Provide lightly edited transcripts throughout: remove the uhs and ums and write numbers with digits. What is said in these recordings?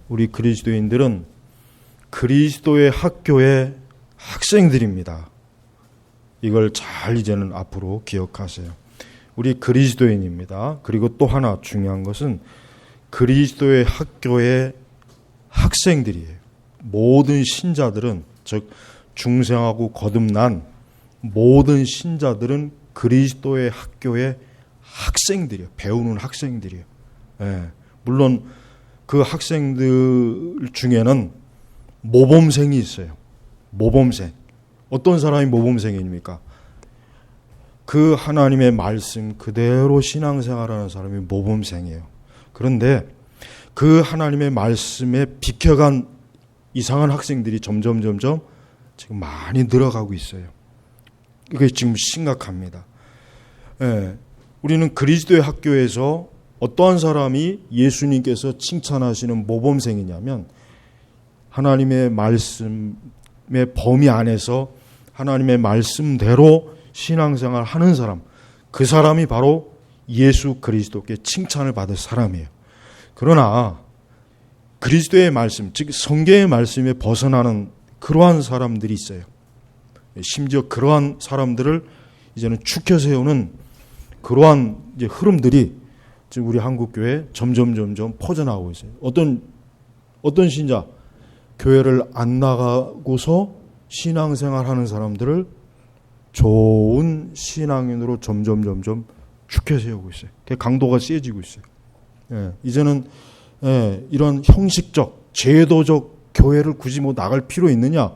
우리 그리스도인들은 그리스도의 학교의 학생들입니다. 이걸 잘 이제는 앞으로 기억하세요. 우리 그리스도인입니다. 그리고 또 하나 중요한 것은 그리스도의 학교의 학생들이에요. 모든 신자들은, 즉 중생하고 거듭난 모든 신자들은 그리스도의 학교의 학생들이에요. 배우는 학생들이에요. 예. 물론 그 학생들 중에는 모범생이 있어요. 모범생. 어떤 사람이 모범생입니까? 그 하나님의 말씀 그대로 신앙생활하는 사람이 모범생이에요. 그런데 그 하나님의 말씀에 비켜간 이상한 학생들이 점점 지금 많이 늘어가고 있어요. 이게 지금 심각합니다. 예, 우리는 그리스도의 학교에서 어떠한 사람이 예수님께서 칭찬하시는 모범생이냐면 하나님의 말씀의 범위 안에서 하나님의 말씀대로 신앙생활 하는 사람, 그 사람이 바로 예수 그리스도께 칭찬을 받을 사람이에요. 그러나 그리스도의 말씀, 즉 성경의 말씀에 벗어나는 그러한 사람들이 있어요. 심지어 그러한 사람들을 이제는 축혀 세우는 그러한 이제 흐름들이 지금 우리 한국교회에 점점 퍼져나오고 있어요. 어떤 신자, 교회를 안 나가고서 신앙생활하는 사람들을 좋은 신앙인으로 점점 축혀 세우고 있어요. 강도가 세지고 있어요. 예, 이제는 이런 형식적, 제도적 교회를 굳이 나갈 필요 있느냐?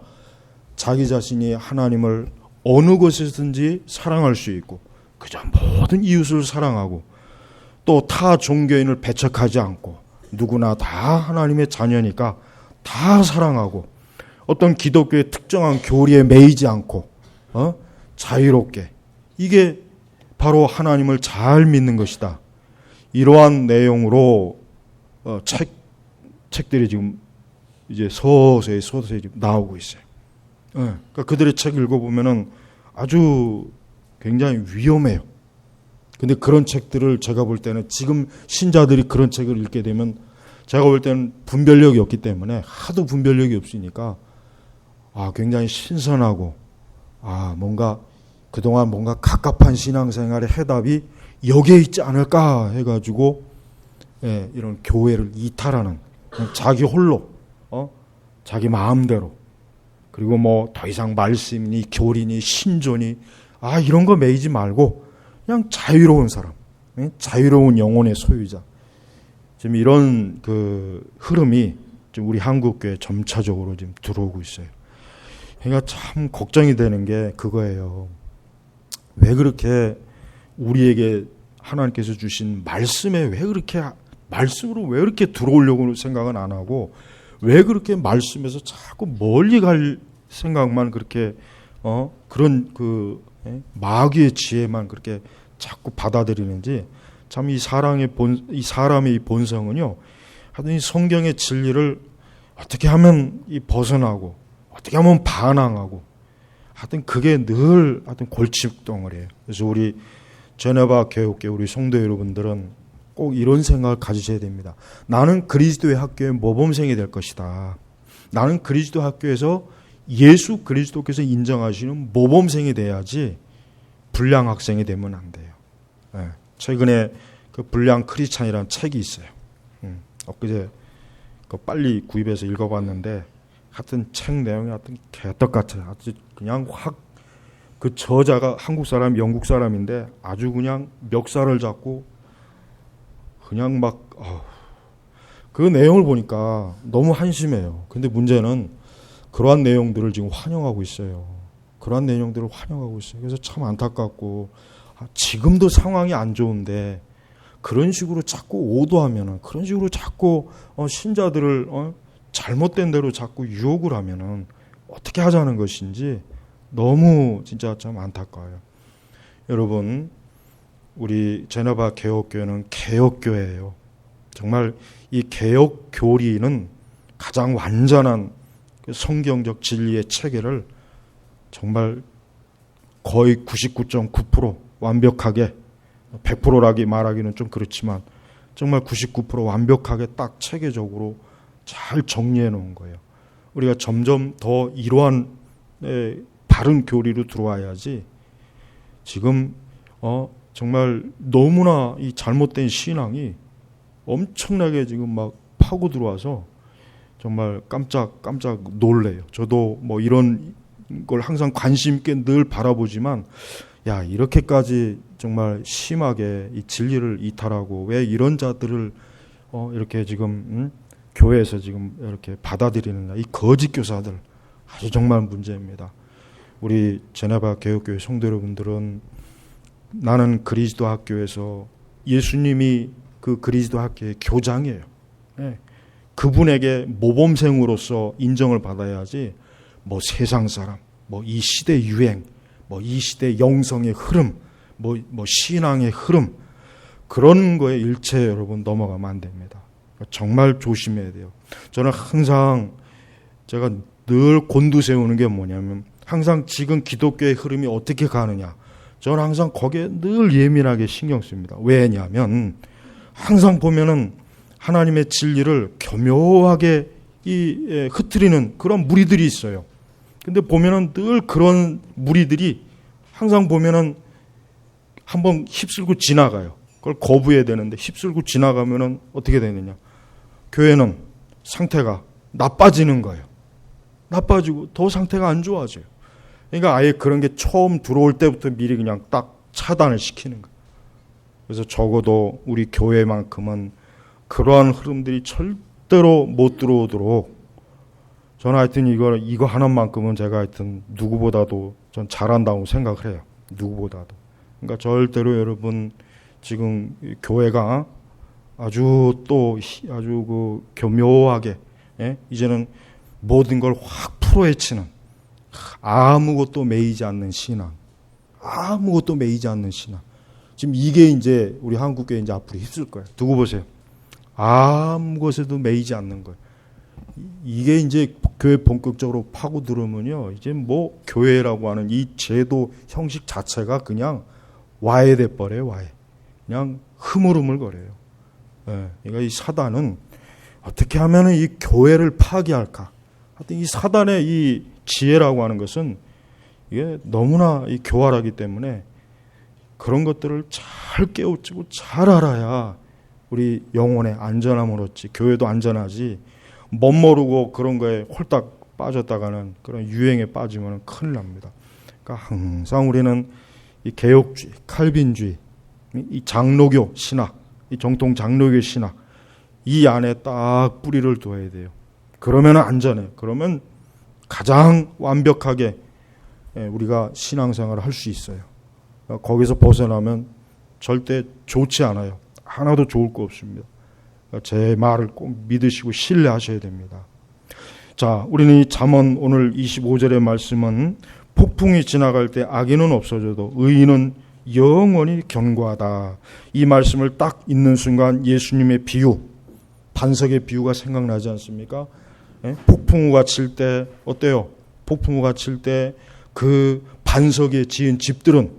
자기 자신이 하나님을 어느 곳에서든지 사랑할 수 있고, 그저 모든 이웃을 사랑하고, 또 타 종교인을 배척하지 않고, 누구나 다 하나님의 자녀니까 다 사랑하고, 어떤 기독교의 특정한 교리에 매이지 않고, 자유롭게. 이게 바로 하나님을 잘 믿는 것이다. 이러한 내용으로 책들이 지금 이제 서서히 나오고 있어요. 그러니까 그들의 책 읽어보면은 아주 굉장히 위험해요. 근데 그런 책들을 제가 볼 때는 지금 신자들이 그런 책을 읽게 되면 제가 볼 때는 분별력이 없기 때문에, 하도 분별력이 없으니까 굉장히 신선하고 그동안 뭔가 갑갑한 신앙생활의 해답이 여기에 있지 않을까 해가지고 이런 교회를 이탈하는, 자기 홀로 자기 마음대로, 그리고 더 이상 말씀이니 교리니 신조니 이런 거 매이지 말고 그냥 자유로운 사람, 자유로운 영혼의 소유자, 지금 이런 그 흐름이 지금 우리 한국교회에 점차적으로 지금 들어오고 있어요. 그러니까 참 걱정이 되는 게 그거예요. 왜 그렇게 우리에게 하나님께서 주신 말씀에 말씀으로 왜 그렇게 들어오려고 생각은 안 하고, 왜 그렇게 말씀에서 자꾸 멀리 갈 생각만 그렇게 그런 그 마귀의 지혜만 그렇게 자꾸 받아들이는지, 참 이 사람의 이 본성은요, 하여튼 이 성경의 진리를 어떻게 하면 벗어나고, 어떻게 하면 반항하고, 하여튼 그게 늘 골칫덩어리예요. 그래서 우리 제네바 교육계 우리 성도 여러분들은 꼭 이런 생각을 가지셔야 됩니다. 나는 그리스도의 학교의 모범생이 될 것이다. 나는 그리스도 학교에서 예수 그리스도께서 인정하시는 모범생이 돼야지 불량 학생이 되면 안 돼요. 최근에 그 불량 크리스찬이라는 책이 있어요. 엊그제 빨리 구입해서 읽어봤는데, 하여튼 책 내용이 하여튼 개떡 같아요. 아주 그냥 확, 그 저자가 한국 사람, 영국 사람인데 아주 그냥 멱살을 잡고 그냥 그 내용을 보니까 너무 한심해요. 근데 문제는 그러한 내용들을 지금 환영하고 있어요. 그러한 내용들을 환영하고 있어요. 그래서 참 안타깝고, 지금도 상황이 안 좋은데 그런 식으로 자꾸 오도하면은, 그런 식으로 자꾸 신자들을 잘못된 대로 자꾸 유혹을 하면은 어떻게 하자는 것인지 너무 진짜 참 안타까워요. 여러분, 우리 제네바 개혁교회는 개혁교회예요. 정말 이 개혁 교리는 가장 완전한 성경적 진리의 체계를 정말 거의 99.9% 완벽하게, 100%라기 말하기는 좀 그렇지만 정말 99% 완벽하게 딱 체계적으로 잘 정리해 놓은 거예요. 우리가 점점 더 이러한 바른 교리로 들어와야지 지금 정말 너무나 이 잘못된 신앙이 엄청나게 지금 막 파고 들어와서 정말 깜짝 놀래요. 저도 뭐 이런 걸 항상 관심 있게 늘 바라보지만 야, 이렇게까지 정말 심하게 이 진리를 이탈하고 왜 이런 자들을 이렇게 지금 교회에서 지금 이렇게 받아들이느냐, 이 거짓 교사들 아주 정말 문제입니다. 우리 제네바 개혁교회 성도 여러분들은 나는 그리스도 학교에서 예수님이 그 그리스도 학교의 교장이에요. 네. 그분에게 모범생으로서 인정을 받아야지 뭐 세상 사람, 뭐 이 시대 유행, 뭐 이 시대 영성의 흐름, 뭐 신앙의 흐름 그런 거에 일체 여러분 넘어가면 안 됩니다. 정말 조심해야 돼요. 저는 항상 제가 늘 곤두세우는 게 뭐냐면 항상 지금 기독교의 흐름이 어떻게 가느냐 저는 항상 거기에 늘 예민하게 신경 씁니다. 왜냐하면 항상 보면은 하나님의 진리를 교묘하게 흐트리는 그런 무리들이 있어요. 근데 보면은 늘 그런 무리들이 항상 보면은 한번 휩쓸고 지나가요. 그걸 거부해야 되는데 휩쓸고 지나가면은 어떻게 되느냐? 교회는 상태가 나빠지는 거예요. 나빠지고 더 상태가 안 좋아져요. 그러니까 아예 그런 게 처음 들어올 때부터 미리 그냥 딱 차단을 시키는 거예요. 그래서 적어도 우리 교회만큼은 그러한 흐름들이 절대로 못 들어오도록 저는 하여튼 이거 하나만큼은 제가 하여튼 누구보다도 전 잘한다고 생각을 해요. 누구보다도. 그러니까 절대로 여러분 지금 교회가 아주 그 교묘하게 이제는 모든 걸 확 풀어헤치는 아무것도 매이지 않는 신앙. 아무것도 매이지 않는 신앙. 지금 이게 이제 우리 한국교회 이제 앞으로 힘쓸 거예요. 두고 보세요. 아무것에도 매이지 않는 거예요. 이게 이제 교회 본격적으로 파고 들으면요. 이제 뭐 교회라고 하는 이 제도 형식 자체가 그냥 와해돼 버려요. 와해. 그냥 흐물흐물거려요. 그러니까 이 사단은 어떻게 하면 이 교회를 파괴할까? 하여튼 이 사단의 이 지혜라고 하는 것은 이게 너무나 이 교활하기 때문에 그런 것들을 잘 깨우치고 잘 알아야 우리 영혼의 안전함을 얻지, 교회도 안전하지, 멋모르고 그런 거에 홀딱 빠졌다가는 그런 유행에 빠지면 큰일 납니다. 그러니까 항상 우리는 이 개혁주의, 칼빈주의, 이 장로교 신학, 이 정통 장로교 신학, 이 안에 딱 뿌리를 둬야 돼요. 그러면 안전해요. 그러면 가장 완벽하게 우리가 신앙생활을 할 수 있어요. 거기서 벗어나면 절대 좋지 않아요. 하나도 좋을 거 없습니다. 제 말을 꼭 믿으시고 신뢰하셔야 됩니다. 자, 우리는 이 잠언 오늘 25절의 말씀은 폭풍이 지나갈 때 악인은 없어져도 의인은 영원히 견고하다. 이 말씀을 딱 읽는 순간 예수님의 비유, 반석의 비유가 생각나지 않습니까? 폭풍우가 칠 때 어때요? 폭풍우가 칠 때 그 반석에 지은 집들은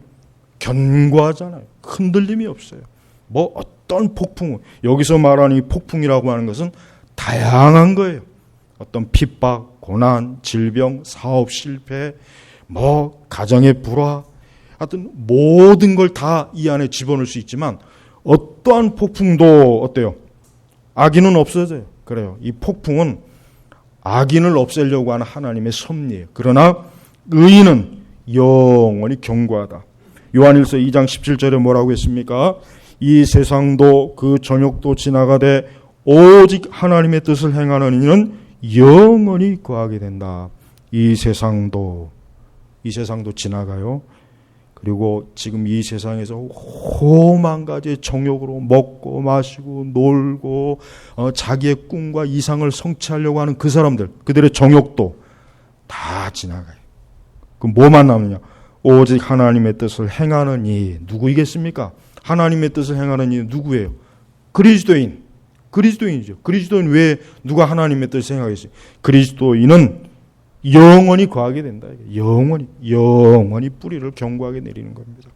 견고하잖아요. 흔들림이 없어요. 뭐 어떤 폭풍우, 여기서 말하는 이 폭풍이라고 하는 것은 다양한 거예요. 어떤 핍박, 고난, 질병, 사업 실패, 뭐 가정의 불화, 하여튼 모든 걸 다 이 안에 집어넣을 수 있지만 어떠한 폭풍도 어때요? 악인은 없어져요. 그래요. 이 폭풍은 악인을 없애려고 하는 하나님의 섭리예요. 그러나 의인은 영원히 견고하다. 요한일서 2장 17절에 뭐라고 했습니까? 이 세상도 그 저녁도 지나가되 오직 하나님의 뜻을 행하는 이는 영원히 거하게 된다. 이 세상도 지나가요. 그리고 지금 이 세상에서 오만 가지의 정욕으로 먹고 마시고 놀고 자기의 꿈과 이상을 성취하려고 하는 그 사람들, 그들의 정욕도 다 지나가요. 그럼 뭐만 남느냐? 오직 하나님의 뜻을 행하는 이. 누구이겠습니까? 하나님의 뜻을 행하는 이 누구예요? 그리스도인이죠. 그리스도인 왜 누가 하나님의 뜻을 행하겠어요? 그리스도인은 영원히 거하게 된다. 영원히 뿌리를 견고하게 내리는 겁니다.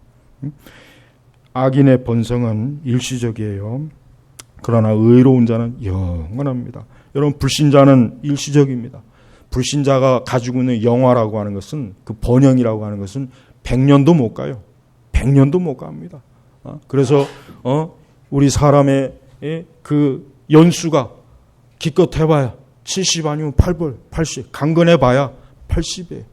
악인의 번성은 일시적이에요. 그러나 의로운 자는 영원합니다. 여러분, 불신자는 일시적입니다. 불신자가 가지고 있는 영화라고 하는 것은, 그 번영이라고 하는 것은 100년도 못 가요. 100년도 못 갑니다. 그래서 우리 사람의 그 연수가 기껏 해봐야 70 아니면 80, 강건해봐야 80이에요.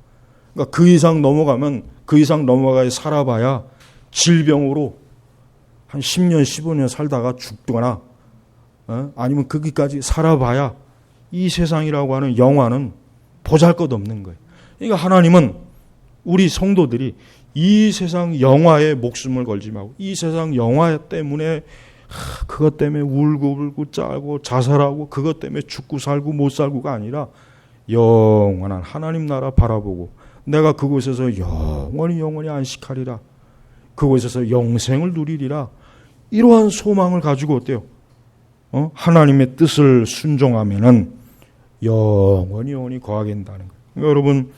그러니까 그 이상 넘어가면, 그 이상 넘어가야 살아봐야 질병으로 한 10년, 15년 살다가 죽거나, 아니면 거기까지 살아봐야 이 세상이라고 하는 영화는 보잘것없는 거예요. 그러니까 하나님은 우리 성도들이 이 세상 영화에 목숨을 걸지 말고, 이 세상 영화 때문에 그것 때문에 울고 짜고 자살하고 그것 때문에 죽고 살고 못 살고가 아니라 영원한 하나님 나라 바라보고 내가 그곳에서 영원히 안식하리라, 그곳에서 영생을 누리리라, 이러한 소망을 가지고 어때요? 하나님의 뜻을 순종하면은 영원히 거하게 된다는 거예요. 그러니까 여러분,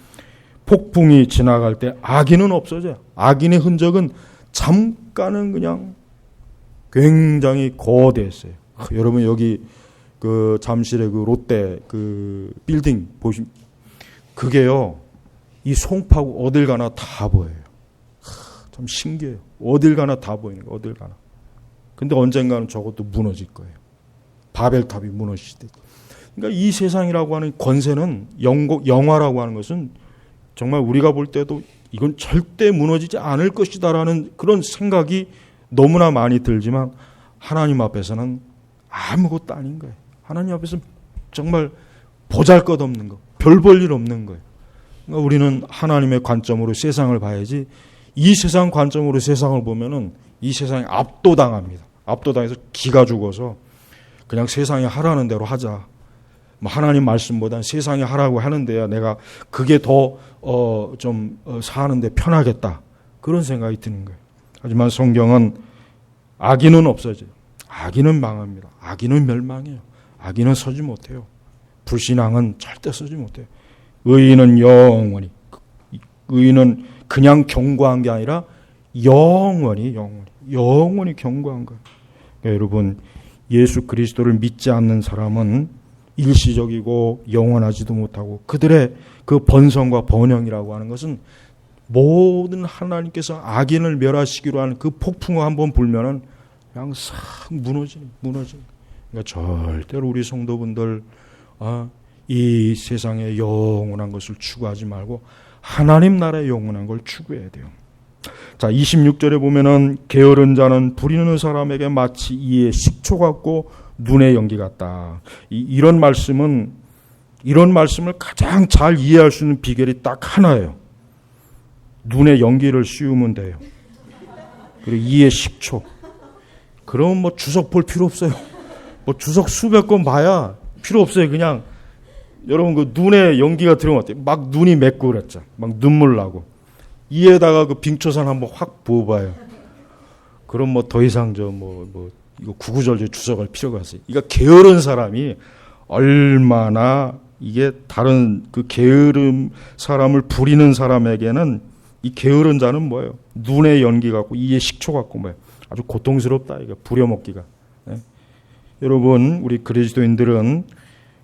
폭풍이 지나갈 때 악인은 없어져요. 악인의 흔적은 잠깐은 그냥 굉장히 거대했어요. 여러분, 여기 그 잠실의 그 롯데 그 빌딩 보시면 그게요, 이 송파구 어딜 가나 다 보여요. 참 신기해요. 어딜 가나 다 보이는 거예요. 어딜 가나. 근데 언젠가는 저것도 무너질 거예요. 바벨탑이 무너질 때. 그러니까 이 세상이라고 하는 권세는, 영화라고 하는 것은 정말 우리가 볼 때도 이건 절대 무너지지 않을 것이다라는 그런 생각이 너무나 많이 들지만 하나님 앞에서는 아무것도 아닌 거예요. 하나님 앞에서는 정말 보잘것없는 거, 별 볼 일 없는 거예요. 그러니까 우리는 하나님의 관점으로 세상을 봐야지, 이 세상 관점으로 세상을 보면은 이 세상에 압도당합니다. 압도당해서 기가 죽어서 그냥 세상이 하라는 대로 하자. 하나님 말씀보다는 세상이 하라고 하는데야 내가 그게 더 사는데 편하겠다, 그런 생각이 드는 거예요. 하지만 성경은 악인은 없어져요. 악인은 망합니다. 악인은 멸망해요. 악인은 서지 못해요. 불신앙은 절대 서지 못해요. 의인은 영원히, 의인은 그냥 경고한 게 아니라 영원히 경고한 거예요. 그러니까 여러분, 예수 그리스도를 믿지 않는 사람은 일시적이고 영원하지도 못하고, 그들의 그 번성과 번영이라고 하는 것은 모든 하나님께서 악인을 멸하시기로 하는 그 폭풍을 한번 불면은 그냥 싹 무너지는. 그러니까 절대로 우리 성도분들 이 세상의 영원한 것을 추구하지 말고 하나님 나라의 영원한 걸 추구해야 돼요. 자, 26절에 보면은 게으른 자는 부리는 사람에게 마치 이의 식초 같고 눈의 연기 같다. 이런 말씀을 가장 잘 이해할 수 있는 비결이 딱 하나예요. 눈에 연기를 씌우면 돼요. 그리고 이의 식초. 그럼 뭐 주석 볼 필요 없어요. 뭐 주석 수백 건 봐야 필요 없어요. 그냥 여러분, 그 눈에 연기가 들어오면 어때요? 막 눈이 맺고 그랬죠. 막 눈물 나고. 이에다가 그 빙초산 한번 확 부어봐요. 그럼 뭐 더 이상 이거 구구절절 주석할 필요가 없어요. 그러니까 게으른 사람이 얼마나, 이게 다른 그 게으름 사람을 부리는 사람에게는 이 게으른 자는 뭐예요? 눈에 연기 같고 이에 식초 같고 뭐예요? 아주 고통스럽다. 이거 부려먹기가. 네? 여러분, 우리 그리스도인들은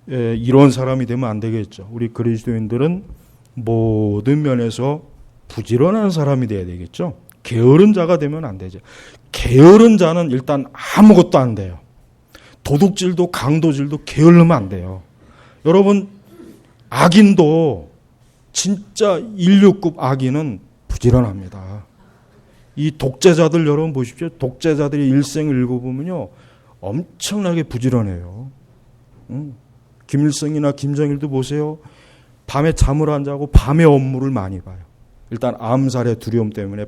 이런 사람이 되면 안 되겠죠. 우리 그리스도인들은 모든 면에서 부지런한 사람이 돼야 되겠죠. 게으른 자가 되면 안 되죠. 게으른 자는 일단 아무것도 안 돼요. 도둑질도 강도질도 게으르면 안 돼요. 여러분, 악인도, 진짜 인류급 악인은 부지런합니다. 이 독재자들 여러분 보십시오. 독재자들의 일생을 읽어보면요, 엄청나게 부지런해요. 김일성이나 김정일도 보세요. 밤에 잠을 안 자고 밤에 업무를 많이 봐요. 일단 암살의 두려움 때문에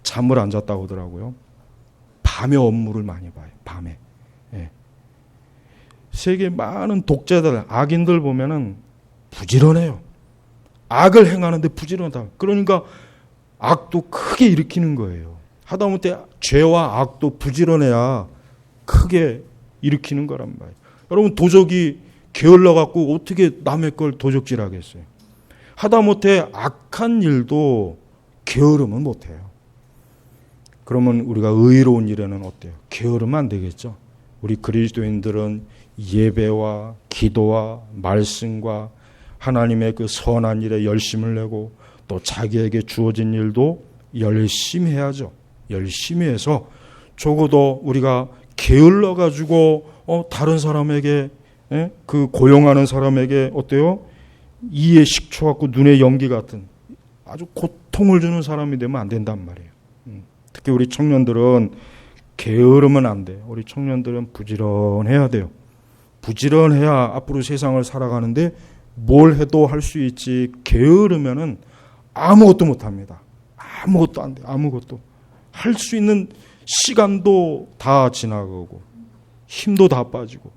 잠을 안 잤다고 하더라고요. 밤에 업무를 많이 봐요. 밤에. 예. 세계 많은 독재자들, 악인들 보면은 부지런해요. 악을 행하는데 부지런하다. 그러니까 악도 크게 일으키는 거예요. 하다못해 죄와 악도 부지런해야 크게 일으키는 거란 말이에요. 여러분, 도적이 게을러 갖고 어떻게 남의 걸 도적질하겠어요? 하다못해 악한 일도 게으르면 못해요. 그러면 우리가 의로운 일에는 어때요? 게으르면 안 되겠죠. 우리 그리스도인들은 예배와 기도와 말씀과 하나님의 그 선한 일에 열심을 내고 또 자기에게 주어진 일도 열심히 해야죠. 열심히 해서 적어도 우리가 게을러 가지고 다른 사람에게 그 고용하는 사람에게 어때요? 이에 식초 같고 눈에 연기 같은 아주 고통을 주는 사람이 되면 안 된단 말이에요. 특히 우리 청년들은 게으르면 안 돼요. 우리 청년들은 부지런해야 돼요. 부지런해야 앞으로 세상을 살아가는데 뭘 해도 할 수 있지. 게으르면은 아무것도 못 합니다. 아무것도 안 돼. 아무것도. 할 수 있는 시간도 다 지나가고 힘도 다 빠지고.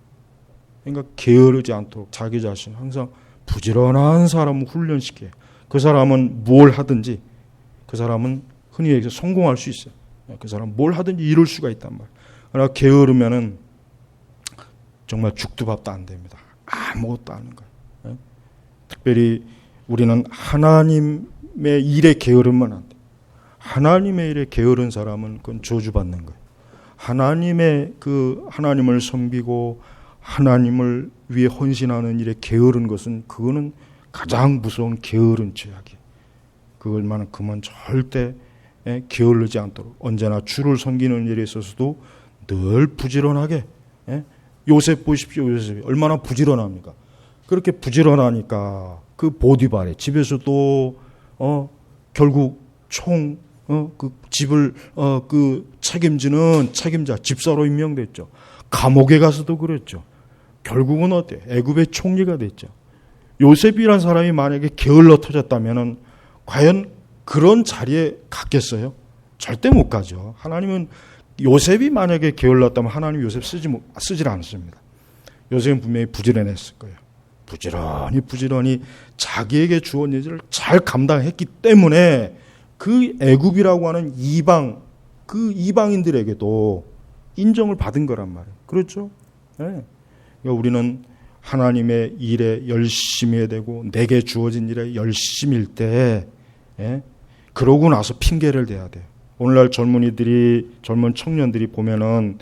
그러니까 게으르지 않도록 자기 자신 항상 부지런한 사람을 훈련시켜요. 그 사람은 뭘 하든지 그 사람은 흔히 얘기해서 성공할 수 있어요. 그 사람은 뭘 하든지 이룰 수가 있단 말이에요. 그러나 게으르면은 정말 죽도 밥도 안 됩니다. 아무것도 안 하는 거예요. 특별히 우리는 하나님의 일에 게으르면 안 돼요. 하나님의 일에 게으른 사람은 그건 저주받는 거예요. 하나님을 섬기고 하나님을 위해 헌신하는 일에 게으른 것은 그거는 가장 무서운 게으른 죄악이에요. 그만 절대 게을르지 않도록 언제나 주를 섬기는 일에 있어서도 늘 부지런하게. 요셉 보십시오. 요셉이 얼마나 부지런합니까? 그렇게 부지런하니까 그 보디발의 집에서도 결국 그 집을 그 책임지는 책임자 집사로 임명됐죠. 감옥에 가서도 그랬죠. 결국은 어때요? 애굽의 총리가 됐죠. 요셉이란 사람이 만약에 게을러 터졌다면은 과연 그런 자리에 갔겠어요? 절대 못 가죠. 하나님은 요셉이 만약에 게을렀다면 하나님 요셉 쓰질 않습니다. 요셉은 분명히 부지런했을 거예요. 부지런히 자기에게 주어진 일을 잘 감당했기 때문에 그 애굽이라고 하는 그 이방인들에게도 인정을 받은 거란 말이에요. 그렇죠? 네. 그러니까 우리는 하나님의 일에 열심히 해야 되고 내게 주어진 일에 열심일 때 그러고 나서 핑계를 대야 돼요. 오늘날 젊은 청년들이 보면은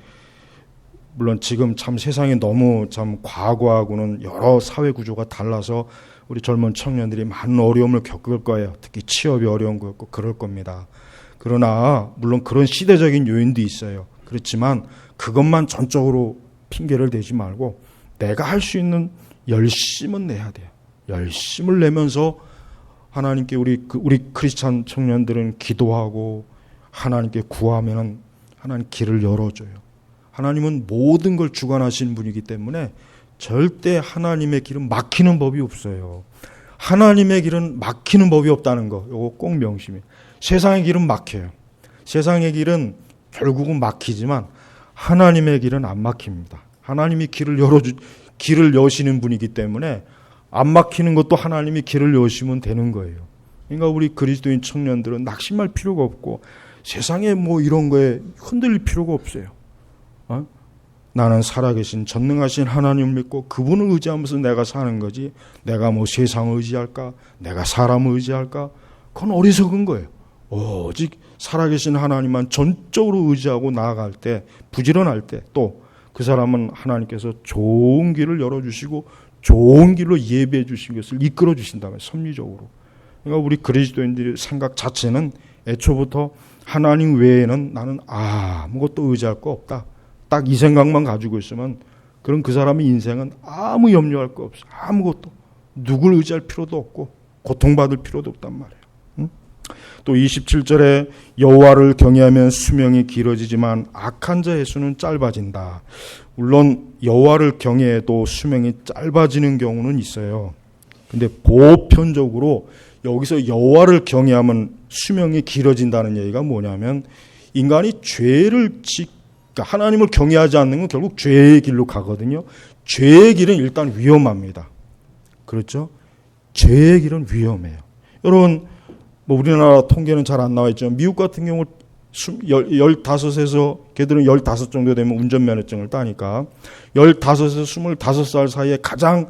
물론 지금 참 세상이 너무 참 과거하고는 여러 사회 구조가 달라서 우리 젊은 청년들이 많은 어려움을 겪을 거예요. 특히 취업이 어려운 거 같고 그럴 겁니다. 그러나 물론 그런 시대적인 요인도 있어요. 그렇지만 그것만 전적으로 핑계를 대지 말고 내가 할 수 있는 열심은 내야 돼요. 열심을 내면서 하나님께 우리 크리스찬 청년들은 기도하고 하나님께 구하면은 하나님 길을 열어줘요. 하나님은 모든 걸 주관하시는 분이기 때문에 절대 하나님의 길은 막히는 법이 없어요. 하나님의 길은 막히는 법이 없다는 거, 이거 꼭 명심해요. 세상의 길은 막혀요. 세상의 길은 결국은 막히지만 하나님의 길은 안 막힙니다. 하나님이 길을 여시는 분이기 때문에 안 막히는 것도 하나님이 길을 여시면 되는 거예요. 그러니까 우리 그리스도인 청년들은 낙심할 필요가 없고 세상에 뭐 이런 거에 흔들릴 필요가 없어요. 나는 살아계신 전능하신 하나님을 믿고 그분을 의지하면서 내가 사는 거지 내가 뭐 세상을 의지할까 내가 사람을 의지할까 그건 어리석은 거예요. 오직 살아계신 하나님만 전적으로 의지하고 나아갈 때 부지런할 때 또 그 사람은 하나님께서 좋은 길을 열어주시고 좋은 길로 예배해 주신 것을 이끌어 주신다면 섭리적으로. 그러니까 우리 그리스도인들의 생각 자체는 애초부터 하나님 외에는 나는 아무것도 의지할 거 없다. 딱 이 생각만 가지고 있으면 그럼 그 사람의 인생은 아무 염려할 거 없어. 아무것도. 누굴 의지할 필요도 없고 고통받을 필요도 없단 말이에요. 또 27절에 여호와를 경외하면 수명이 길어지지만 악한 자의 수는 짧아진다. 물론 여호와를 경외해도 수명이 짧아지는 경우는 있어요. 근데 보편적으로 여기서 여호와를 경외하면 수명이 길어진다는 얘기가 뭐냐면 인간이 그러니까 하나님을 경외하지 않는 건 결국 죄의 길로 가거든요. 죄의 길은 일단 위험합니다. 그렇죠? 죄의 길은 위험해요. 여러분 뭐 우리나라 통계는 잘 안 나와 있지만 미국 같은 경우 15에서 걔들은 15 정도 되면 운전면허증을 따니까 15에서 25살 사이에 가장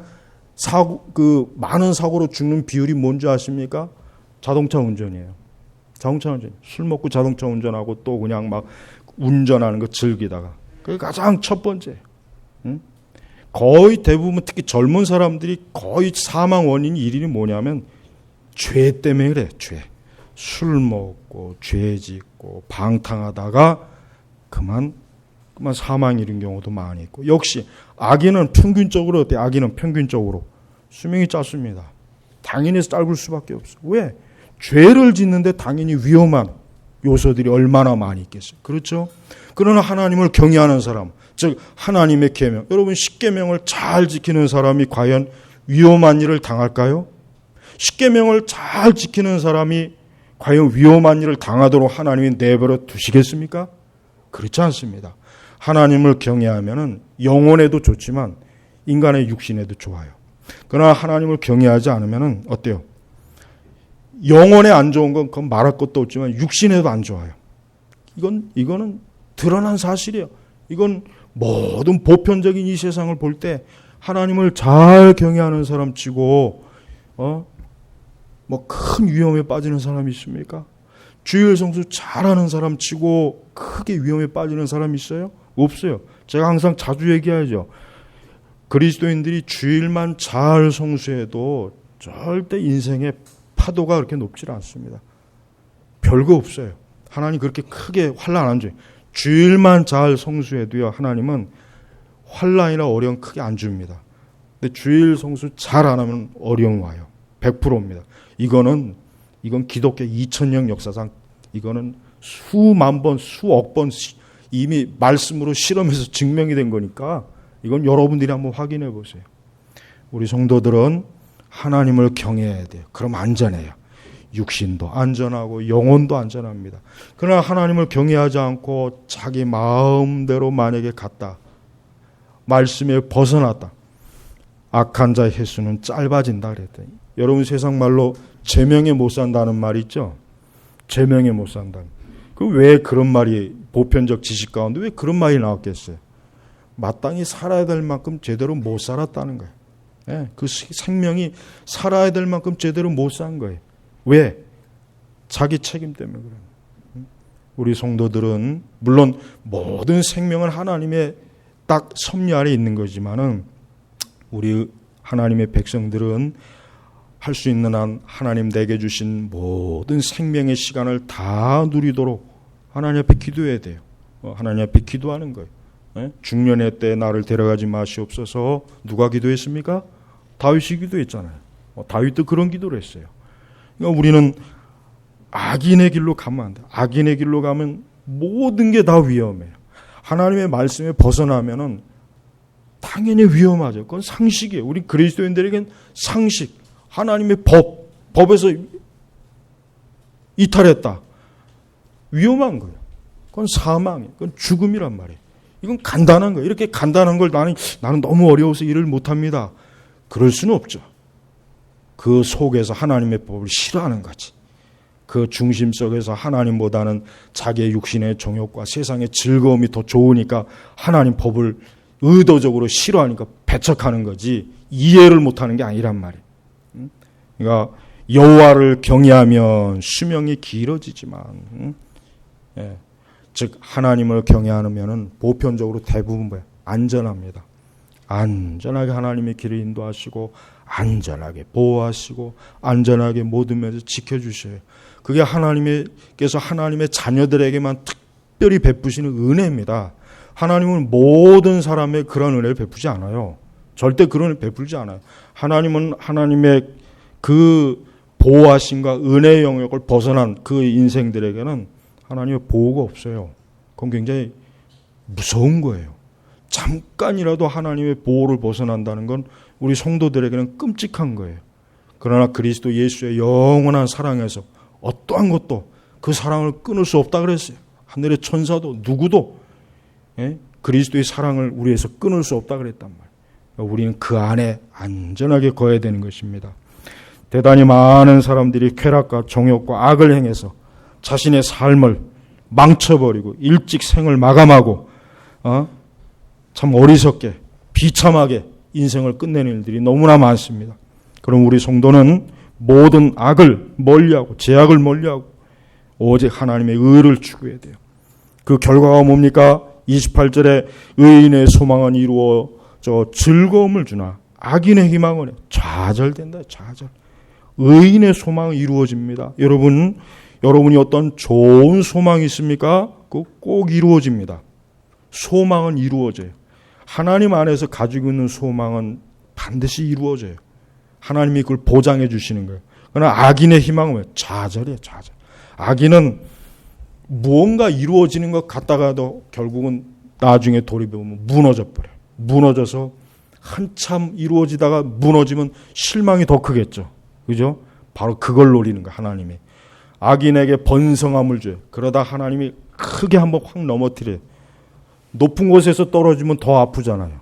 많은 사고로 죽는 비율이 뭔지 아십니까? 자동차 운전이에요. 자동차 운전. 술 먹고 자동차 운전하고 또 그냥 막 운전하는 거 즐기다가. 그게 가장 첫 번째예요. 거의 대부분 특히 젊은 사람들이 거의 사망 원인이 1인이 뭐냐면 죄 때문에 그래. 죄. 술 먹고 죄 짓고 방탕하다가 그만 사망 이른 경우도 많이 있고, 역시 아기는 평균적으로 어때? 아기는 평균적으로 수명이 짧습니다. 당연히 짧을 수밖에 없어. 왜? 죄를 짓는데 당연히 위험한 요소들이 얼마나 많이 있겠어요. 그렇죠? 그러나 하나님을 경외하는 사람, 즉 하나님의 계명, 여러분 10계명을 잘 지키는 사람이 과연 위험한 일을 당할까요? 10계명을 잘 지키는 사람이 과연 위험한 일을 당하도록 하나님이 내버려 두시겠습니까? 그렇지 않습니다. 하나님을 경외하면은 영혼에도 좋지만 인간의 육신에도 좋아요. 그러나 하나님을 경외하지 않으면은 어때요? 영혼에 안 좋은 건 그건 말할 것도 없지만 육신에도 안 좋아요. 이거는 드러난 사실이에요. 이건 모든 보편적인 이 세상을 볼 때 하나님을 잘 경외하는 사람 치고 뭐 큰 위험에 빠지는 사람이 있습니까? 주일 성수 잘하는 사람 치고 크게 위험에 빠지는 사람이 있어요? 없어요. 제가 항상 자주 얘기하죠. 그리스도인들이 주일만 잘 성수해도 절대 인생의 파도가 그렇게 높지 않습니다. 별거 없어요. 하나님 그렇게 크게 환난 안 줘요. 주일만 잘 성수해도요, 하나님은 환난이나 어려움 크게 안 줍니다. 근데 주일 성수 잘 안 하면 어려움 와요. 100%입니다. 이건 기독교 2000년 역사상 이거는 수만 번, 수억 번 이미 말씀으로 실험해서 증명이 된 거니까 이건 여러분들이 한번 확인해 보세요. 우리 성도들은 하나님을 경외해야 돼요. 그럼 안전해요. 육신도 안전하고 영혼도 안전합니다. 그러나 하나님을 경외하지 않고 자기 마음대로 만약에 갔다, 말씀에 벗어났다, 악한 자의 횟수는 짧아진다 그랬더니, 여러분 세상 말로 제명에 못 산다는 말 있죠? 제명에 못 산다. 그 왜 그런 말이 보편적 지식 가운데 왜 그런 말이 나왔겠어요? 마땅히 살아야 될 만큼 제대로 못 살았다는 거예요. 네, 그 생명이 살아야 될 만큼 제대로 못 산 거예요. 왜? 자기 책임 때문에 그래요. 우리 성도들은 물론 모든 생명은 하나님의 딱 섭리 아래 있는 거지만은 우리 하나님의 백성들은 할 수 있는 한 하나님 내게 주신 모든 생명의 시간을 다 누리도록 하나님 앞에 기도해야 돼요. 하나님 앞에 기도하는 거예요. 중년의 때 나를 데려가지 마시옵소서. 누가 기도했습니까? 다윗이 기도했잖아요. 다윗도 그런 기도를 했어요. 그러니까 우리는 악인의 길로 가면 안 돼요. 악인의 길로 가면 모든 게 다 위험해요. 하나님의 말씀에 벗어나면은 당연히 위험하죠. 그건 상식이에요. 우리 그리스도인들에겐 상식, 하나님의 법에서 이탈했다. 위험한 거예요. 그건 사망이에요. 그건 죽음이란 말이에요. 이건 간단한 거예요. 이렇게 간단한 걸 나는 너무 어려워서 일을 못합니다. 그럴 수는 없죠. 그 속에서 하나님의 법을 싫어하는 거지. 그 중심 속에서 하나님보다는 자기의 육신의 정욕과 세상의 즐거움이 더 좋으니까 하나님 법을 의도적으로 싫어하니까 배척하는 거지, 이해를 못하는 게 아니란 말이에요. 그러니까 여호와를 경외하면 수명이 길어지지만, 즉 하나님을 경외하면은 보편적으로 대부분 뭐예요? 안전합니다. 안전하게 하나님의 길을 인도하시고 안전하게 보호하시고 안전하게 모든 면에서 지켜주셔요. 그게 하나님께서 하나님의 자녀들에게만 특별히 베푸시는 은혜입니다. 하나님은 모든 사람의 그런 은혜를 베푸지 않아요. 절대 그런 은혜를 베풀지 않아요. 하나님은 하나님의 그 보호하심과 은혜의 영역을 벗어난 그 인생들에게는 하나님의 보호가 없어요. 그건 굉장히 무서운 거예요. 잠깐이라도 하나님의 보호를 벗어난다는 건 우리 성도들에게는 끔찍한 거예요. 그러나 그리스도 예수의 영원한 사랑에서 어떠한 것도 그 사랑을 끊을 수 없다 그랬어요. 하늘의 천사도 누구도 그리스도의 사랑을 우리에서 끊을 수 없다 그랬단 말이에요. 우리는 그 안에 안전하게 거해야 되는 것입니다. 대단히 많은 사람들이 쾌락과 정욕과 악을 행해서 자신의 삶을 망쳐버리고 일찍 생을 마감하고 참 어리석게 비참하게 인생을 끝내는 일들이 너무나 많습니다. 그럼 우리 성도는 모든 악을 멀리하고 죄악을 멀리하고 오직 하나님의 의를 추구해야 돼요. 그 결과가 뭡니까? 28절에 의인의 소망은 즐거움을 주나 악인의 희망은 좌절된다. 좌절. 의인의 소망은 이루어집니다. 여러분이 어떤 좋은 소망이 있습니까? 꼭 이루어집니다. 소망은 이루어져요. 하나님 안에서 가지고 있는 소망은 반드시 이루어져요. 하나님이 그걸 보장해 주시는 거예요. 그러나 악인의 희망은 좌절이에요. 좌절. 악인은 무언가 이루어지는 것 같다가도 결국은 나중에 돌이켜보면 무너져 버려요. 무너져서 한참 이루어지다가 무너지면 실망이 더 크겠죠. 그죠? 바로 그걸 노리는 거예요. 하나님이. 악인에게 번성함을 줘요. 그러다 하나님이 크게 한번 확 넘어뜨려요. 높은 곳에서 떨어지면 더 아프잖아요.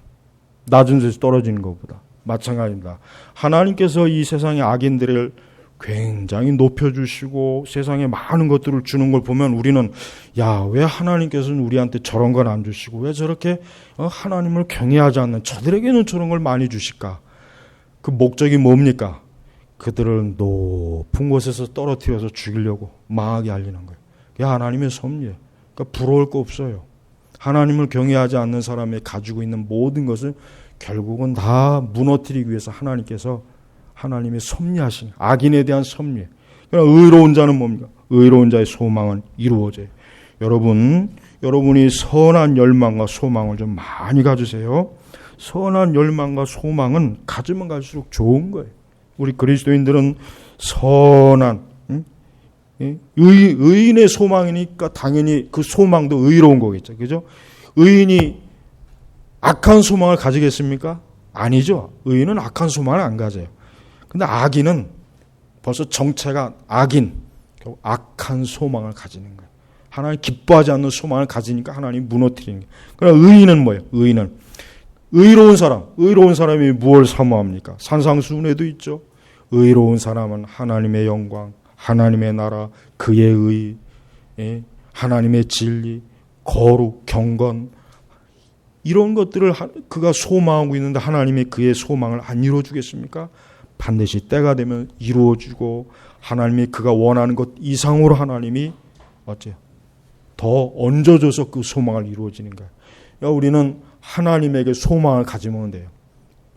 낮은 데서 떨어지는 것보다. 마찬가지입니다. 하나님께서 이 세상의 악인들을 굉장히 높여주시고 세상에 많은 것들을 주는 걸 보면 우리는 왜 하나님께서는 우리한테 저런 건 안 주시고 왜 저렇게 하나님을 경외하지 않는 저들에게는 저런 걸 많이 주실까? 그 목적이 뭡니까? 그들을 높은 곳에서 떨어뜨려서 죽이려고 망하게 알리는 거예요. 그게 하나님의 섭리예요. 그러니까 부러울 거 없어요. 하나님을 경외하지 않는 사람이 가지고 있는 모든 것을 결국은 다 무너뜨리기 위해서 하나님이 섭리하신 악인에 대한 섭리. 그러나 의로운 자는 뭡니까? 의로운 자의 소망은 이루어져요. 여러분이 선한 열망과 소망을 좀 많이 가지세요. 선한 열망과 소망은 가지면 갈수록 좋은 거예요. 우리 그리스도인들은 선한 의인의 소망이니까 당연히 그 소망도 의로운 거겠죠. 그죠? 의인이 악한 소망을 가지겠습니까? 아니죠. 의인은 악한 소망을 안 가져요. 근데 악인은 벌써 정체가 악한 소망을 가지는 거예요. 하나님 기뻐하지 않는 소망을 가지니까 하나님 무너뜨리는 거예요. 그러나 의인은 뭐예요? 의인은 의로운 사람이 무엇을 사모합니까? 산상수훈에도 있죠. 의로운 사람은 하나님의 영광, 하나님의 나라, 그의 의, 하나님의 진리, 거룩, 경건 이런 것들을 그가 소망하고 있는데 하나님이 그의 소망을 안 이루어주겠습니까? 반드시 때가 되면 이루어주고 하나님이 그가 원하는 것 이상으로 하나님이 더 얹어줘서 그 소망을 이루어지는 거예요. 그러니까 우리는 하나님에게 소망을 가지면 돼요.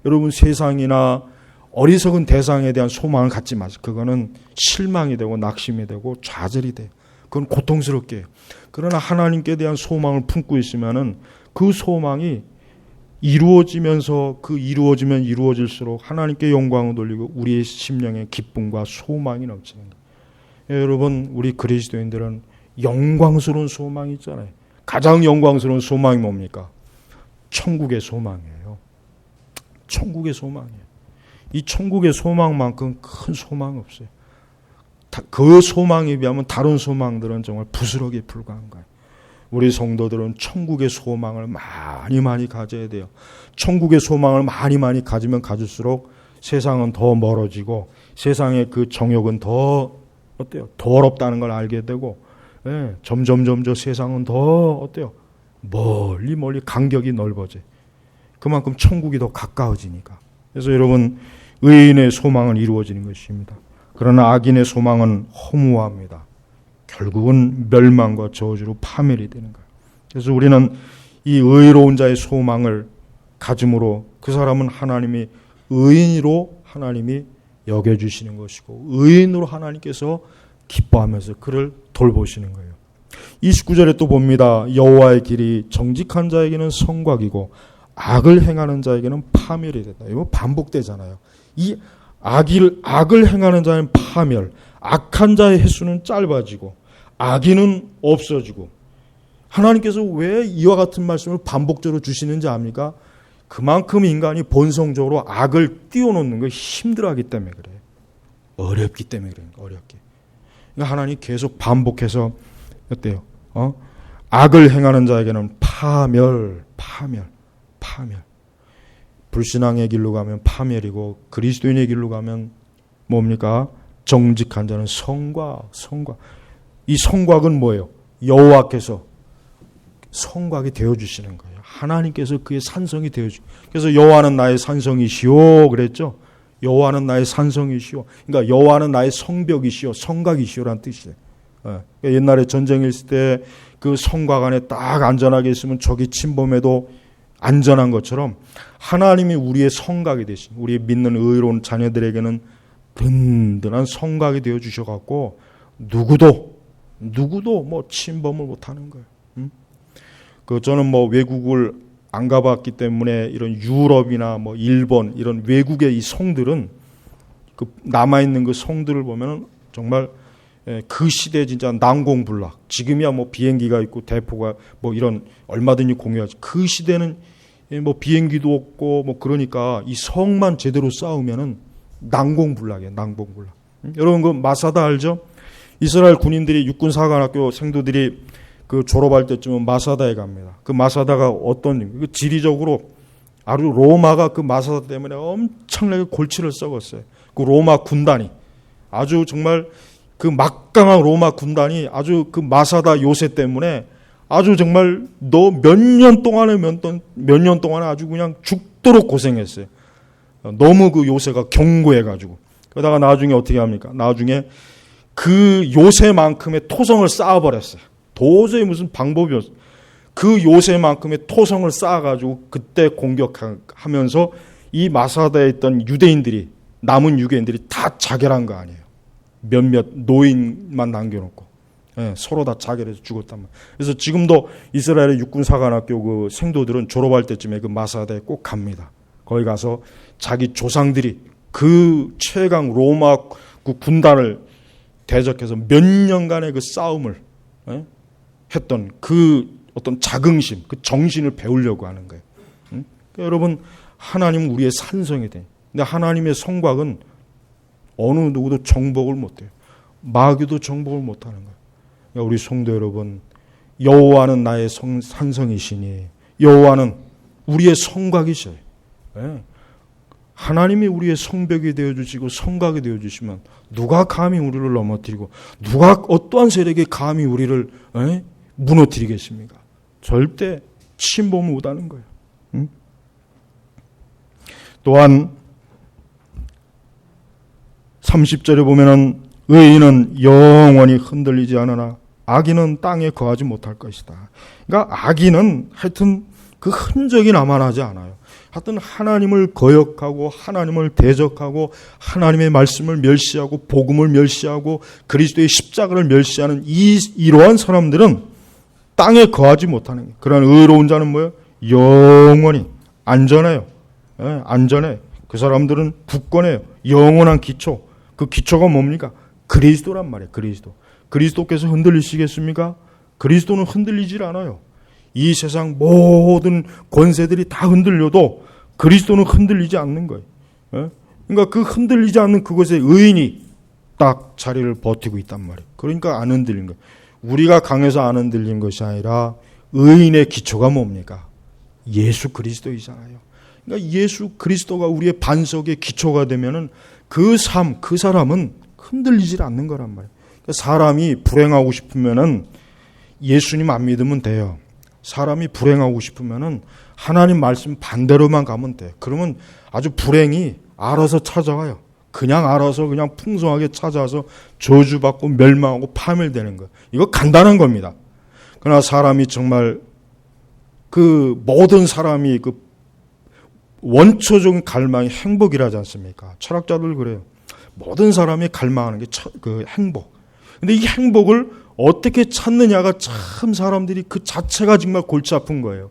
여러분 세상이나 어리석은 대상에 대한 소망을 갖지 마세요. 그거는 실망이 되고 낙심이 되고 좌절이 돼요. 그건 고통스럽게 해요. 그러나 하나님께 대한 소망을 품고 있으면은 그 소망이 이루어지면서 이루어지면 이루어질수록 하나님께 영광을 돌리고 우리의 심령의 기쁨과 소망이 넘치는 거예요. 여러분 우리 그리스도인들은 영광스러운 소망이 있잖아요. 가장 영광스러운 소망이 뭡니까? 천국의 소망이에요. 천국의 소망이에요. 이 천국의 소망만큼 큰 소망이 없어요. 그 소망에 비하면 다른 소망들은 정말 부스러기에 불과한 거예요. 우리 성도들은 천국의 소망을 많이 가져야 돼요. 천국의 소망을 많이 가지면 가질수록 세상은 더 멀어지고 세상의 그 정욕은 더 더럽다는 걸 알게 되고 점점 세상은 더 멀리 간격이 넓어져요. 그만큼 천국이 더 가까워지니까. 그래서 여러분 의인의 소망은 이루어지는 것입니다. 그러나 악인의 소망은 허무합니다. 결국은 멸망과 저주로 파멸이 되는 거예요. 그래서 우리는 이 의로운 자의 소망을 가짐으로 그 사람은 하나님이 의인으로 하나님이 여겨주시는 것이고 의인으로 하나님께서 기뻐하면서 그를 돌보시는 거예요. 29절에 또 봅니다. 여호와의 길이 정직한 자에게는 성곽이고 악을 행하는 자에게는 파멸이 된다. 이거 반복되잖아요. 이 악을 행하는 자는 파멸, 악한 자의 횟수는 짧아지고 악인은 없어지고 하나님께서 왜 이와 같은 말씀을 반복적으로 주시는지 압니까? 그만큼 인간이 본성적으로 악을 띄워놓는 걸 힘들어하기 때문에 그래요. 어렵기 때문에 그래요. 어렵게. 그러니까 하나님이 계속 반복해서 악을 행하는 자에게는 파멸. 불신앙의 길로 가면 파멸이고 그리스도인의 길로 가면 뭡니까? 정직한 자는 성곽. 이 성곽은 뭐예요? 여호와께서 성곽이 되어주시는 거예요. 하나님께서 그의 산성이 되어주시고 그래서 여호와는 나의 산성이시오 그랬죠. 여호와는 나의 산성이시오. 그러니까 여호와는 나의 성벽이시오, 성곽이시오라는 뜻이에요. 옛날에 전쟁이 있을 때 그 성곽 안에 딱 안전하게 있으면 적이 침범해도 안전한 것처럼 하나님이 우리의 성곽이 되신 우리의 믿는 의로운 자녀들에게는 든든한 성곽이 되어 주셔갖고 누구도 뭐 침범을 못하는 거예요. 저는 뭐 외국을 안 가봤기 때문에 이런 유럽이나 뭐 일본 이런 외국의 이 성들은 그 남아 있는 그 성들을 보면은 정말 그 시대 진짜 난공불락. 지금이야 뭐 비행기가 있고 대포가 뭐 이런 얼마든지 공유하지. 그 시대는 뭐 비행기도 없고 뭐 그러니까 이 성만 제대로 쌓으면은 난공불락이에요. 난공불락. 여러분 그 마사다 알죠? 이스라엘 군인들이 육군사관학교 생도들이 그 졸업할 때쯤은 마사다에 갑니다. 그 마사다가 어떤 그 지리적으로 아주 로마가 그 마사다 때문에 엄청나게 골치를 썩었어요. 그 로마 군단이 아주 정말 그 막강한 로마 군단이 아주 그 마사다 요새 때문에 아주 정말 너 몇 년 동안에 아주 그냥 죽도록 고생했어요. 너무 그 요새가 견고해가지고. 그러다가 나중에 어떻게 합니까? 나중에 그 요새만큼의 토성을 쌓아버렸어요. 도저히 무슨 방법이 없어요. 그 요새만큼의 토성을 쌓아가지고 그때 공격하면서 이 마사다에 있던 남은 유대인들이 다 자결한 거 아니에요. 몇몇 노인만 남겨놓고 서로 다 자결해서 죽었단 말이에요. 그래서 지금도 이스라엘의 육군사관학교 그 생도들은 졸업할 때쯤에 그 마사다에 꼭 갑니다. 거기 가서 자기 조상들이 그 최강 로마 그 군단을 대적해서 몇 년간의 그 싸움을 했던 그 어떤 자긍심, 그 정신을 배우려고 하는 거예요. 그러니까 여러분, 하나님은 우리의 산성이 돼. 근데 하나님의 성곽은 어느 누구도 정복을 못해요. 마귀도 정복을 못하는 거예요. 그러니까 우리 성도 여러분, 여호와는 나의 산성이시니 여호와는 우리의 성곽이셔요. 하나님이 우리의 성벽이 되어주시고 성곽이 되어주시면 누가 감히 우리를 넘어뜨리고 누가 어떠한 세력이 감히 우리를 무너뜨리겠습니까? 절대 침범을 못하는 거예요. 또한 30절에 보면은 의인은 영원히 흔들리지 않으나 악인은 땅에 거하지 못할 것이다. 그러니까 악인은 하여튼 그 흔적이 남아나지 않아요. 하여튼 하나님을 거역하고 하나님을 대적하고 하나님의 말씀을 멸시하고 복음을 멸시하고 그리스도의 십자가를 멸시하는 이러한 사람들은 땅에 거하지 못하는 거예요. 그러나 의로운 자는 뭐예요? 영원히 안전해요. 안전해. 그 사람들은 굳건해요. 영원한 기초. 그 기초가 뭡니까? 그리스도란 말이에요. 그리스도. 그리스도께서 흔들리시겠습니까? 그리스도는 흔들리질 않아요. 이 세상 모든 권세들이 다 흔들려도 그리스도는 흔들리지 않는 거예요. 그러니까 그 흔들리지 않는 그곳에 의인이 딱 자리를 버티고 있단 말이에요. 그러니까 안 흔들린 거예요. 우리가 강해서 안 흔들린 것이 아니라 의인의 기초가 뭡니까? 예수 그리스도이잖아요. 그러니까 예수 그리스도가 우리의 반석의 기초가 되면은 그 사람은 흔들리질 않는 거란 말이에요. 그러니까 사람이 불행하고 싶으면은 예수님 안 믿으면 돼요. 사람이 불행하고 싶으면은 하나님 말씀 반대로만 가면 돼. 그러면 아주 불행이 알아서 찾아와요. 그냥 알아서 그냥 풍성하게 찾아와서 저주받고 멸망하고 파멸되는 거예요. 이거 간단한 겁니다. 그러나 사람이 정말 그 모든 사람이 그 원초적인 갈망이 행복이라지 않습니까? 철학자들 그래요. 모든 사람이 갈망하는 게 그 행복. 근데 이 행복을 어떻게 찾느냐가 참 사람들이 그 자체가 정말 골치 아픈 거예요.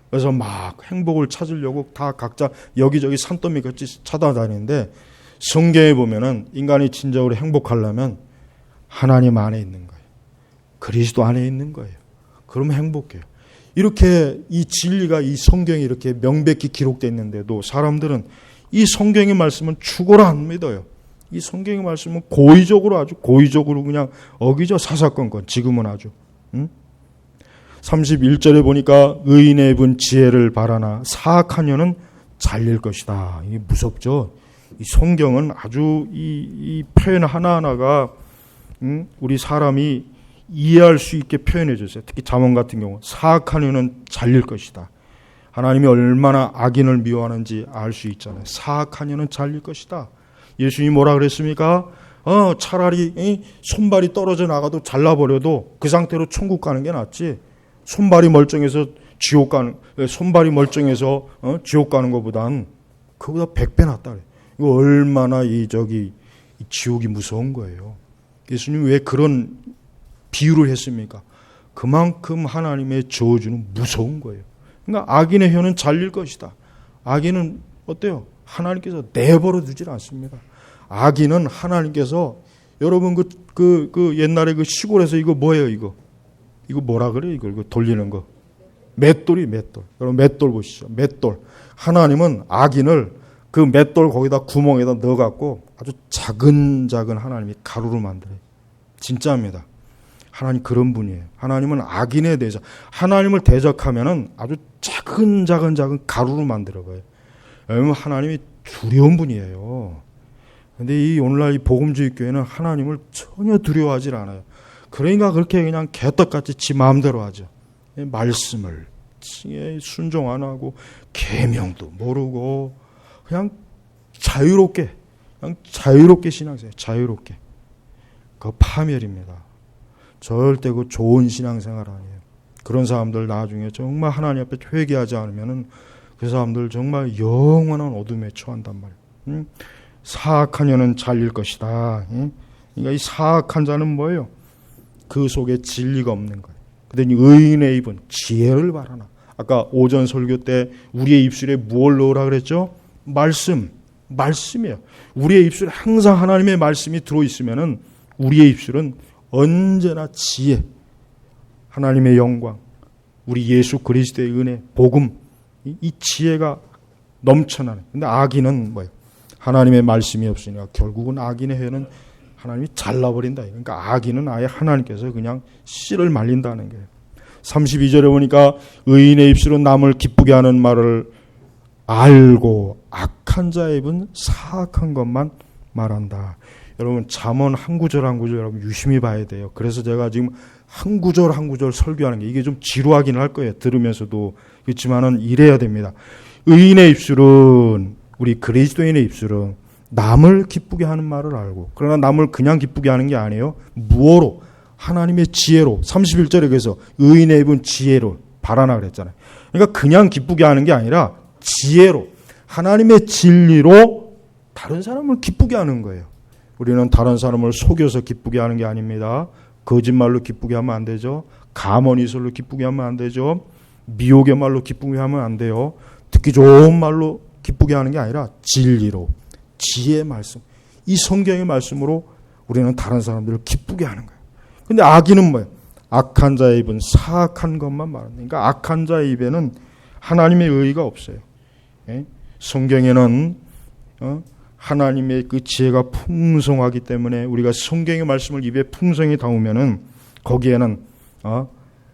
그래서 막 행복을 찾으려고 다 각자 여기저기 산더미 같이 찾아다니는데 성경에 보면은 인간이 진정으로 행복하려면 하나님 안에 있는 거예요. 그리스도 안에 있는 거예요. 그러면 행복해요. 이렇게 이 진리가 이 성경에 이렇게 명백히 기록되어 있는데도 사람들은 이 성경의 말씀은 죽어라 안 믿어요. 이 성경의 말씀은 아주 고의적으로 그냥 어기죠. 사사건건 지금은 아주. 31절에 보니까 의인의 입은 지혜를 바라나 사악한 년은 잘릴 것이다. 이게 무섭죠. 이 성경은 아주 이 표현 하나하나가 우리 사람이 이해할 수 있게 표현해 줬어요. 특히 잠언 같은 경우 사악한 년은 잘릴 것이다. 하나님이 얼마나 악인을 미워하는지 알 수 있잖아요. 사악한 년은 잘릴 것이다. 예수님이 뭐라 그랬습니까? 차라리 손발이 떨어져 나가도 잘라버려도 그 상태로 천국 가는 게 낫지. 손발이 멀쩡해서 지옥 가는, 손발이 멀쩡해서 지옥 가는 것보단 그보다 100배 낫다 그래. 이거 얼마나 이 지옥이 무서운 거예요. 예수님 왜 그런 비유를 했습니까? 그만큼 하나님의 저주는 무서운 거예요. 그러니까 악인의 혀는 잘릴 것이다. 악인은 어때요? 하나님께서 내버려 두질 않습니다. 악인은 하나님께서, 여러분 그 옛날에 그 시골에서 이거 뭐예요? 이거 뭐라 그래요? 이거 돌리는 거. 맷돌. 여러분 맷돌 보시죠. 맷돌. 하나님은 악인을 그 맷돌 거기다 구멍에다 넣어갖고 아주 작은 하나님이 가루로 만들어요. 진짜입니다. 하나님 그런 분이에요. 하나님은 악인에 대해서, 하나님을 대적하면은 아주 작은 가루로 만들어가요. 왜냐하면 하나님이 두려운 분이에요. 근데 이 오늘날 이 복음주의 교회는 하나님을 전혀 두려워하지 않아요. 그러니까 그렇게 그냥 개떡같이 지 마음대로 하죠. 말씀을 순종 안 하고 계명도 모르고 그냥 자유롭게 신앙생활, 자유롭게. 그거 파멸입니다. 절대 그 좋은 신앙생활 아니에요. 그런 사람들 나중에 정말 하나님 앞에 회개하지 않으면은 그 사람들 정말 영원한 어둠에 처한단 말이에요. 사악한 여는 잘릴 것이다. 그러니까 이 사악한 자는 뭐예요? 그 속에 진리가 없는 거예요. 그러니 의인의 입은 지혜를 바라나. 아까 오전 설교 때 우리의 입술에 무엇을 넣으라 그랬죠? 말씀이에요. 우리의 입술에 항상 하나님의 말씀이 들어있으면은 우리의 입술은 언제나 지혜, 하나님의 영광, 우리 예수 그리스도의 은혜, 복음, 이 지혜가 넘쳐나는. 근데 악인은 뭐예요? 하나님의 말씀이 없으니까 결국은 악인의 혀는 하나님이 잘라버린다. 그러니까 악인은 아예 하나님께서 그냥 씨를 말린다는 거예요. 32절에 보니까 의인의 입술은 남을 기쁘게 하는 말을 알고 악한 자의 입은 사악한 것만 말한다. 여러분 잠언 한 구절 여러분 유심히 봐야 돼요. 그래서 제가 지금 한 구절 설교하는 게 이게 좀 지루하긴 할 거예요. 들으면서도. 그렇지만은 이래야 됩니다. 의인의 입술은, 우리 그리스도인의 입술은 남을 기쁘게 하는 말을 알고, 그러나 남을 그냥 기쁘게 하는 게 아니에요. 무엇로? 하나님의 지혜로. 31절에 그래서 의인의 입은 지혜로 바라나 그랬잖아요. 그러니까 그냥 기쁘게 하는 게 아니라 지혜로, 하나님의 진리로 다른 사람을 기쁘게 하는 거예요. 우리는 다른 사람을 속여서 기쁘게 하는 게 아닙니다. 거짓말로 기쁘게 하면 안 되죠. 가언이설로 기쁘게 하면 안 되죠. 미혹의 말로 기쁘게 하면 안 돼요. 듣기 좋은 말로 기쁘게 하는 게 아니라 진리로, 지혜의 말씀, 이 성경의 말씀으로 우리는 다른 사람들을 기쁘게 하는 거예요. 근데 악인은 뭐예요? 악한 자의 입은 사악한 것만 말합니다. 그러니까 악한 자의 입에는 하나님의 의의가 없어요. 성경에는 하나님의 그 지혜가 풍성하기 때문에 우리가 성경의 말씀을 입에 풍성히 담으면은 거기에는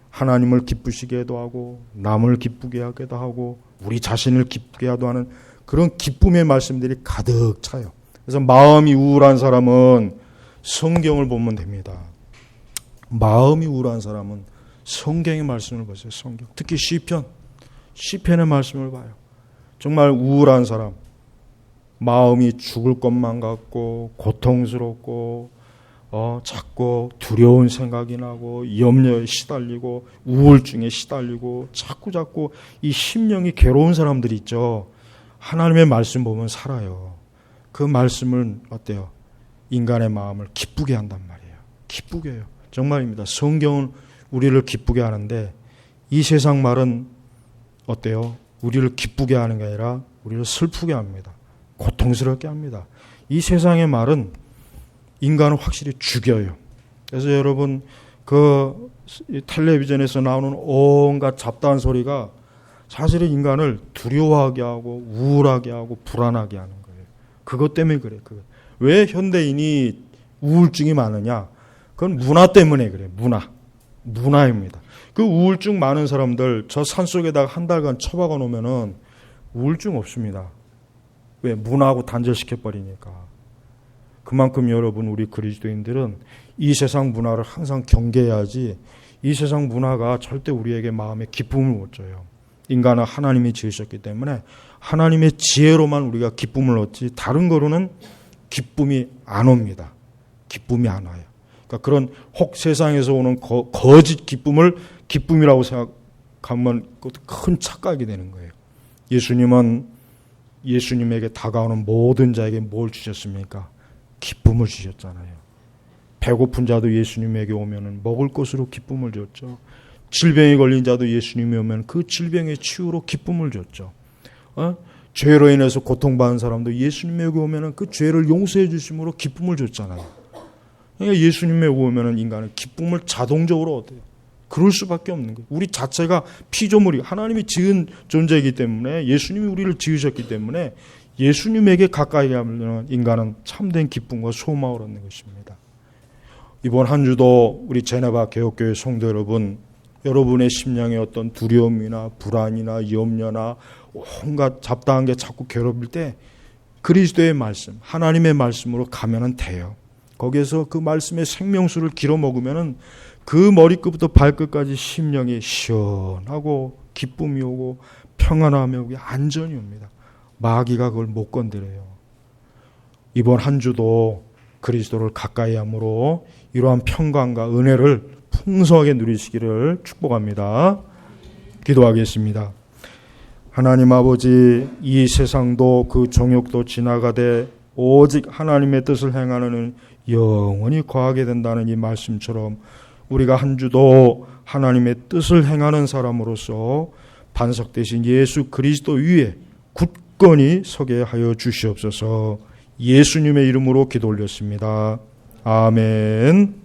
하나님을 기쁘시게도 하고 남을 기쁘게 하게도 하고 우리 자신을 기쁘게 하도 하는 그런 기쁨의 말씀들이 가득 차요. 그래서 마음이 우울한 사람은 성경을 보면 됩니다. 마음이 우울한 사람은 성경의 말씀을 보세요. 성경. 특히 시편의 말씀을 봐요. 정말 우울한 사람, 마음이 죽을 것만 같고 고통스럽고 자꾸 두려운 생각이 나고 염려에 시달리고 우울증에 시달리고 자꾸 이 심령이 괴로운 사람들이 있죠. 하나님의 말씀 보면 살아요. 그 말씀은 어때요? 인간의 마음을 기쁘게 한단 말이에요. 기쁘게 해요. 정말입니다. 성경은 우리를 기쁘게 하는데 이 세상 말은 어때요? 우리를 기쁘게 하는 게 아니라 우리를 슬프게 합니다. 고통스럽게 합니다. 이 세상의 말은 인간을 확실히 죽여요. 그래서 여러분 그 텔레비전에서 나오는 온갖 잡다한 소리가 사실은 인간을 두려워하게 하고 우울하게 하고 불안하게 하는 거예요. 그것 때문에 그래요. 왜 현대인이 우울증이 많으냐? 그건 문화 때문에 그래요. 문화입니다. 그 우울증 많은 사람들 저 산속에다가 한 달간 처박아 놓으면은 우울증 없습니다. 왜? 문화하고 단절시켜버리니까. 그만큼 여러분 우리 그리스도인들은 이 세상 문화를 항상 경계해야지 이 세상 문화가 절대 우리에게 마음에 기쁨을 못 줘요. 인간은 하나님이 지으셨기 때문에 하나님의 지혜로만 우리가 기쁨을 얻지 다른 거로는 기쁨이 안 옵니다. 기쁨이 안 와요. 그러니까 그런 혹 세상에서 오는 거짓 기쁨을 기쁨이라고 가면 그것도 큰 착각이 되는 거예요. 예수님은 예수님에게 다가오는 모든 자에게 뭘 주셨습니까? 기쁨을 주셨잖아요. 배고픈 자도 예수님에게 오면은 먹을 것으로 기쁨을 줬죠. 질병에 걸린 자도 예수님이 오면 그 질병의 치유로 기쁨을 줬죠. 죄로 인해서 고통받는 사람도 예수님에게 오면은 그 죄를 용서해 주심으로 기쁨을 줬잖아요. 그러니까 예수님에게 오면은 인간은 기쁨을 자동적으로 얻어요. 그럴 수밖에 없는 거예요. 우리 자체가 피조물이 하나님이 지은 존재이기 때문에, 예수님이 우리를 지으셨기 때문에 예수님에게 가까이 가면 인간은 참된 기쁨과 소망을 얻는 것입니다. 이번 한 주도 우리 제네바 개혁교회 성도 여러분, 여러분의 심령에 어떤 두려움이나 불안이나 염려나 온갖 잡다한 게 자꾸 괴롭힐 때 그리스도의 말씀, 하나님의 말씀으로 가면은 돼요. 거기에서 그 말씀의 생명수를 길어 먹으면은 그 머리끝부터 발끝까지 심령이 시원하고 기쁨이 오고 평안함이 오고 안전이 옵니다. 마귀가 그걸 못 건드려요. 이번 한 주도 그리스도를 가까이 함으로 이러한 평강과 은혜를 풍성하게 누리시기를 축복합니다. 기도하겠습니다. 하나님 아버지, 이 세상도 그 정욕도 지나가되 오직 하나님의 뜻을 행하는 영원히 거하게 된다는 이 말씀처럼 우리가 한 주도 하나님의 뜻을 행하는 사람으로서 반석 대신 예수 그리스도 위에 굳건히 서게 하여 주시옵소서. 예수님의 이름으로 기도 올렸습니다. 아멘.